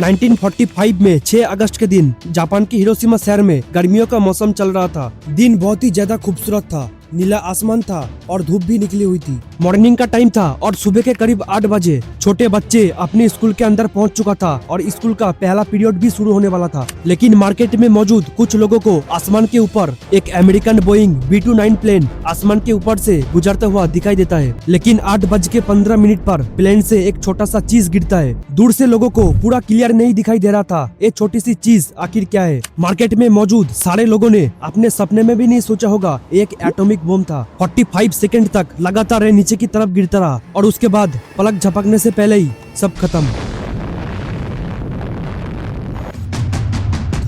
1945 में 6 अगस्त के दिन जापान के हिरोशिमा शहर में गर्मियों का मौसम चल रहा था। दिन बहुत ही ज्यादा खूबसूरत था, नीला आसमान था और धूप भी निकली हुई थी। मॉर्निंग का टाइम था और सुबह के करीब 8 बजे छोटे बच्चे अपने स्कूल के अंदर पहुंच चुका था और स्कूल का पहला पीरियड भी शुरू होने वाला था। लेकिन मार्केट में मौजूद कुछ लोगों को आसमान के ऊपर एक अमेरिकन बोइंग B-29 प्लेन आसमान के ऊपर से गुजरता हुआ दिखाई देता है। लेकिन 8:15 पर प्लेन से एक छोटा सा चीज गिरता है। दूर से लोगों को पूरा क्लियर नहीं दिखाई दे रहा था ये छोटी सी चीज आखिर क्या है। मार्केट में मौजूद सारे लोगों ने अपने सपने में भी नहीं सोचा होगा एक एटॉमिक बम था। 45 सेकंड तक लगातार नीचे की तरफ गिरता रहा और उसके बाद पलक झपकने से पहले ही सब खत्म।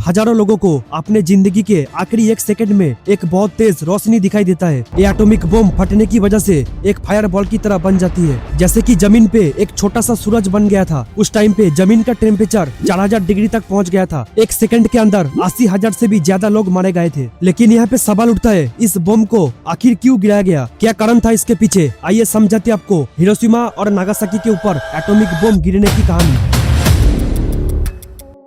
हजारों लोगों को अपने जिंदगी के आखिरी 1 सेकंड में एक बहुत तेज रोशनी दिखाई देता है। ये एटॉमिक बम फटने की वजह से एक फायर बॉल की तरह बन जाती है। जैसे कि जमीन पे एक छोटा सा सूरज बन गया था। उस टाइम पे जमीन का टेम्परेचर 4000 डिग्री तक पहुंच गया था। 1 सेकंड के अंदर 80,000 से भी ज्यादा लोग मारे गए थे। लेकिन यहाँ पे सवाल उठता है, इस बम को आखिर क्यों गिराया गया, क्या कारण था इसके पीछे। आइए समझाते आपको हिरोशिमा और नागासाकी के ऊपर एटॉमिक बम गिरने की कहानी।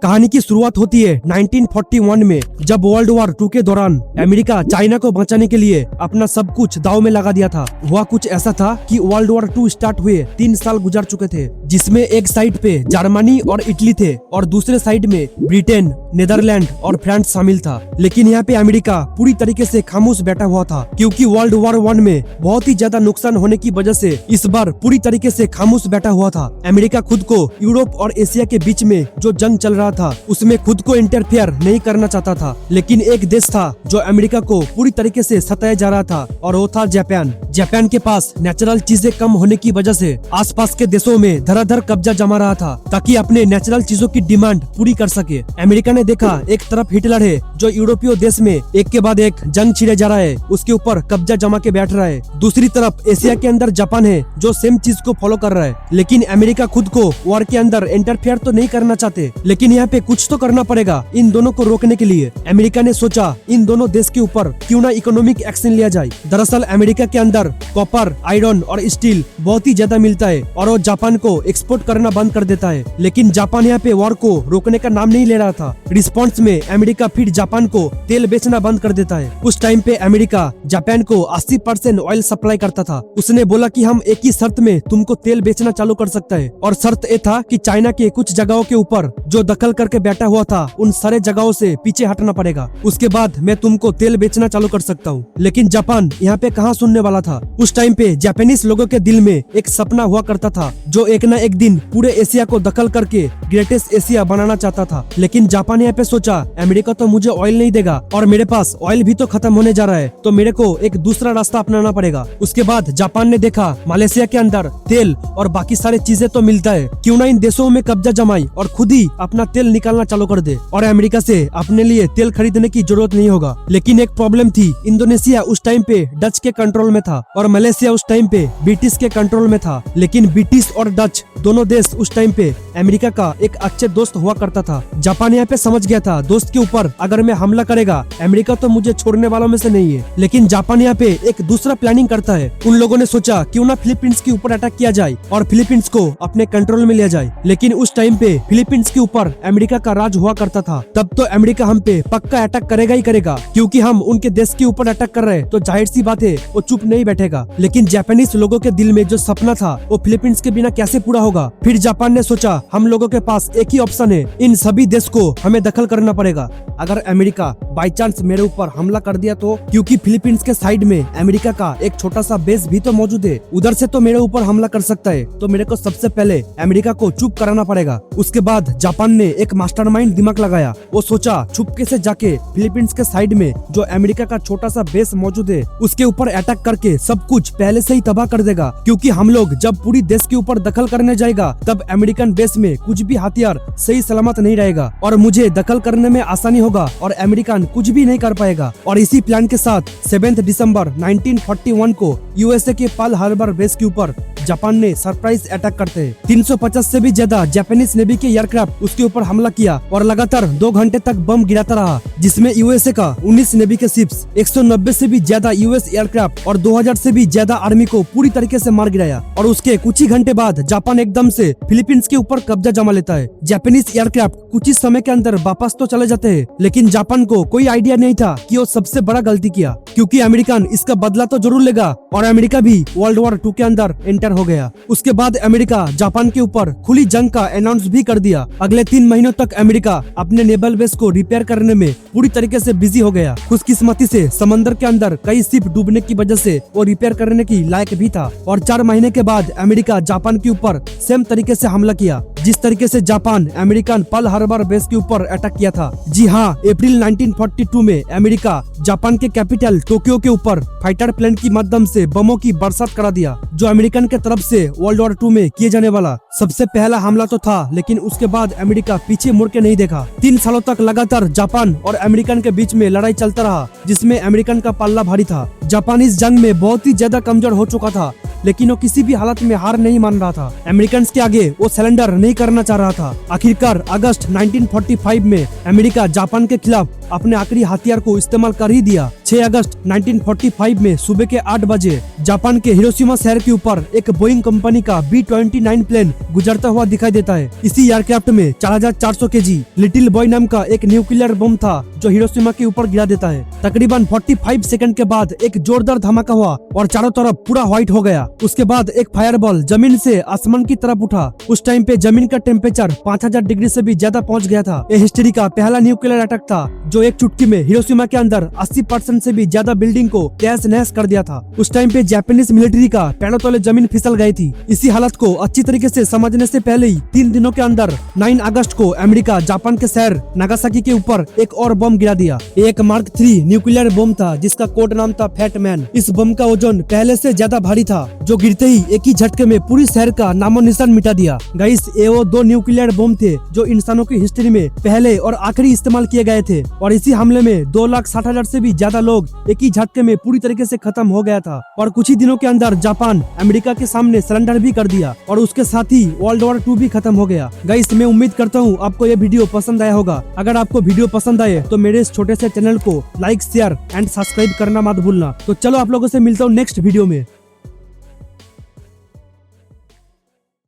कहानी की शुरुआत होती है 1941 में, जब वर्ल्ड वॉर 2 के दौरान अमेरिका चाइना को बचाने के लिए अपना सब कुछ दांव में लगा दिया था। हुआ कुछ ऐसा था कि वर्ल्ड वॉर 2 स्टार्ट हुए 3 साल गुजर चुके थे, जिसमें एक साइड पे जर्मनी और इटली थे और दूसरे साइड में ब्रिटेन, नीदरलैंड और फ्रांस शामिल था। लेकिन यहाँ पे अमेरिका पूरी तरीके से खामोश बैठा हुआ था, क्योंकि वर्ल्ड वॉर 1 में बहुत ही ज्यादा नुकसान होने की वजह से इस बार पूरी तरीके से खामोश बैठा हुआ था। अमेरिका खुद को यूरोप और एशिया के बीच में जो जंग चल रहा था उसमें खुद को इंटरफेयर नहीं करना चाहता था। लेकिन एक देश था जो अमेरिका को पूरी तरीके से सताया जा रहा था और वो था जापान। जापान के पास नेचुरल चीजें कम होने की वजह से आसपास के देशों में धड़ाधड़ कब्जा जमा रहा था, ताकि अपने नेचुरल चीजों की डिमांड पूरी कर सके। अमेरिका ने देखा एक तरफ हिटलर है जो यूरोपीय देश में एक के बाद एक जंग छिड़े जा रहा है, उसके ऊपर कब्जा जमा के बैठ रहा है। दूसरी तरफ एशिया के अंदर जापान है जो सेम चीज को फॉलो कर रहा है। लेकिन अमेरिका खुद को वॉर के अंदर इंटरफेयर तो नहीं करना चाहते, लेकिन यहाँ पे कुछ तो करना पड़ेगा इन दोनों को रोकने के लिए। अमेरिका ने सोचा इन दोनों देश के ऊपर क्यों ना इकोनॉमिक एक्शन लिया जाए। दरअसल अमेरिका के अंदर कॉपर, आयरन और स्टील बहुत ही ज्यादा मिलता है और वो जापान को एक्सपोर्ट करना बंद कर देता है। लेकिन जापान यहाँ पे वॉर को रोकने का नाम नहीं ले रहा था। रिस्पॉन्स में अमेरिका फिर जापान को तेल बेचना बंद कर देता है। उस टाइम पे अमेरिका जापान को 80% ऑयल सप्लाई करता था। उसने बोला कि हम एक ही शर्त में तुमको तेल बेचना चालू कर सकता है, और शर्त ये था कि चाइना के कुछ जगहों के ऊपर जो दखल करके बैठा हुआ था उन सारे जगहों से पीछे हटना पड़ेगा, उसके बाद मैं तुमको तेल बेचना चालू कर सकता हूँ। लेकिन जापान यहाँ पे कहाँ सुनने वाला था। उस टाइम पे जापानीज लोगों के दिल में एक सपना हुआ करता था जो एक ना एक दिन पूरे एशिया को दखल करके ग्रेटेस्ट एशिया बनाना चाहता था। लेकिन जापान यहाँ पे सोचा, अमेरिका तो मुझे ऑयल नहीं देगा और मेरे पास ऑयल भी तो खत्म होने जा रहा है, तो मेरे को एक दूसरा रास्ता अपनाना पड़ेगा। उसके बाद जापान ने देखा मलेशिया के अंदर तेल और बाकी सारी चीजें तो मिलता है, क्यों ना इन देशों में कब्जा जमाई और खुद ही अपना तेल निकालना चालू कर दे और अमेरिका से अपने लिए तेल खरीदने की जरूरत नहीं होगा। लेकिन एक प्रॉब्लम थी, इंडोनेशिया उस टाइम पे डच के कंट्रोल में था और मलेशिया उस टाइम पे ब्रिटिश के कंट्रोल में था। लेकिन ब्रिटिश और डच दोनों देश उस टाइम पे अमेरिका का एक अच्छे दोस्त हुआ करता था। जापान यहाँ पे समझ गया था दोस्त के ऊपर अगर मैं हमला करेगा अमेरिका तो मुझे छोड़ने वालों में से नहीं है। लेकिन जापान यहाँ पे एक दूसरा प्लानिंग करता है। उन लोगों ने सोचा क्यों ना फिलीपींस के ऊपर अटैक किया जाए और फिलीपींस को अपने कंट्रोल में लिया जाए। लेकिन उस टाइम पे फिलीपींस के ऊपर अमेरिका का राज हुआ करता था। तब तो अमेरिका हम पे पक्का अटैक करेगा ही करेगा, क्योंकि हम उनके देश के ऊपर अटैक कर रहे हैं, तो जाहिर सी बात है वो चुप नहीं बैठेगा। लेकिन जापानीज लोगों के दिल में जो सपना था वो फिलीपींस के बिना कैसे पूरा होगा। फिर जापान ने सोचा हम लोगों के पास एक ही ऑप्शन है, इन सभी देश को हमें दखल करना पड़ेगा। अगर अमेरिका बाई चांस मेरे ऊपर हमला कर दिया तो, क्योंकि फिलीपींस के साइड में अमेरिका का एक छोटा सा बेस भी तो मौजूद है, उधर से तो मेरे ऊपर हमला कर सकता है, तो मेरे को सबसे पहले अमेरिका को चुप कराना पड़ेगा। उसके बाद जापान ने एक मास्टरमाइंड दिमाग लगाया। वो सोचा चुपके से जाके फिलीपींस के साइड में जो अमेरिका का छोटा सा बेस मौजूद है उसके ऊपर अटैक करके सब कुछ पहले से ही तबाह कर देगा। क्योंकि हम लोग जब पूरी देश के ऊपर दखल करने जाएगा तब अमेरिकन बेस में कुछ भी हथियार सही सलामत नहीं रहेगा और मुझे इसे दखल करने में आसानी होगा और अमेरिकन कुछ भी नहीं कर पाएगा। और इसी प्लान के साथ 7 दिसंबर 1941 को यूएसए के पर्ल हार्बर बेस के ऊपर जापान ने सरप्राइज अटैक करते 350 से भी ज्यादा जापानीज नेवी के एयरक्राफ्ट उसके ऊपर हमला किया और लगातार 2 घंटे तक बम गिराता रहा, जिसमें यूएसए का 19 नेवी के शिप्स, 190 से भी ज्यादा यूएस एयरक्राफ्ट और 2000 से भी ज्यादा आर्मी को पूरी तरीके से मार गिराया। और उसके कुछ ही घंटे बाद जापान एकदम से फिलीपींस के ऊपर कब्जा जमा लेता है। जापानीज एयरक्राफ्ट कुछ ही समय के अंदर वापस तो चले जाते हैं, लेकिन जापान को कोई आइडिया नहीं था कि वो सबसे बड़ा गलती किया, क्योंकि अमेरिकन इसका बदला तो जरूर लेगा और अमेरिका भी वर्ल्ड वॉर 2 के अंदर एंटर हो गया। उसके बाद अमेरिका जापान के ऊपर खुली जंग का अनाउंस भी कर दिया। अगले 3 महीनों तक अमेरिका अपने नेवल बेस को रिपेयर करने में पूरी तरीके से बिजी हो गया। खुशकिस्मती से समंदर के अंदर कई शिप डूबने की वजह से वो रिपेयर करने की लायक भी था। और 4 महीने के बाद अमेरिका जापान के ऊपर सेम तरीके से हमला किया, जिस तरीके से Japan American Pearl Harbor base के ऊपर अटैक किया था। जी हाँ, अप्रैल 1942 में अमेरिका जापान के कैपिटल टोक्यो के ऊपर फाइटर प्लेन की माध्यम से बमों की बरसात करा दिया, जो अमेरिकन के तरफ से वर्ल्ड वॉर 2 में किए जाने वाला सबसे पहला हमला तो था। लेकिन उसके बाद अमेरिका पीछे मुड़ के नहीं देखा। 3 सालों तक लगातार जापान और अमेरिकन के बीच में लड़ाई चलता रहा, जिसमें अमेरिकन का पल्ला भारी था। जापान इस जंग में बहुत ही ज्यादा कमजोर हो चुका था, लेकिन वो किसी भी हालत में हार नहीं मान रहा था। अमेरिकन के आगे वो सरेंडर नहीं करना चाह रहा था। आखिरकार अगस्त 1945 में अमेरिका जापान के खिलाफ अपने आखिरी हथियार को इस्तेमाल कर ही दिया। 6 अगस्त 1945 में सुबह के 8 बजे जापान के हिरोशिमा शहर के ऊपर एक बोइंग कंपनी का B-29 प्लेन गुजरता हुआ दिखाई देता है। इसी एयरक्राफ्ट में 4400 केजी लिटिल बॉय नाम का एक न्यूक्लियर बम था, जो हिरोशिमा के ऊपर गिरा देता है। तकरीबन 45 सेकंड के बाद एक जोरदार धमाका हुआ और चारों तरफ पूरा व्हाइट हो गया। उसके बाद एक फायरबॉल जमीन से आसमान की तरफ उठा। उस टाइम पे जमीन का टेम्परेचर 5000 डिग्री से भी ज्यादा पहुंच गया था। ये हिस्ट्री का पहला न्यूक्लियर अटैक था, जो एक चुटकी में हिरोशिमा के अंदर 80% से भी ज्यादा बिल्डिंग को तहस नहस कर दिया था। उस टाइम पे जापानीज मिलिट्री का पैरों तले जमीन फिसल गई थी। इसी हालत को अच्छी तरीके से समझने से पहले ही 3 दिनों के अंदर 9 अगस्त को अमेरिका जापान के शहर नागासाकी के ऊपर एक और बम गिरा दिया। एक मार्क 3 न्यूक्लियर बम था, जिसका कोड नाम था फैट मैन। इस बम का वजन पहले से ज्यादा भारी था, जो गिरते ही एक ही झटके में पूरी शहर का नामो निशान मिटा दिया। गाइस, ये वो 2 न्यूक्लियर बम थे जो इंसानों की हिस्ट्री में पहले और आखिरी इस्तेमाल किए गए थे। और इसी हमले में 2,60,000 से भी ज्यादा लोग एक ही झटके में पूरी तरीके से खत्म हो गया था। और कुछ ही दिनों के अंदर जापान अमेरिका के सामने सरेंडर भी कर दिया और उसके साथ ही वर्ल्ड वॉर 2 भी खत्म हो गया। गाइस, मैं उम्मीद करता हूँ आपको ये वीडियो पसंद आया होगा। अगर आपको वीडियो पसंद आए तो मेरे इस छोटे से चैनल को लाइक, शेयर एंड सब्सक्राइब करना मत भूलना। तो चलो आप लोगों से मिलता हूँ नेक्स्ट वीडियो में।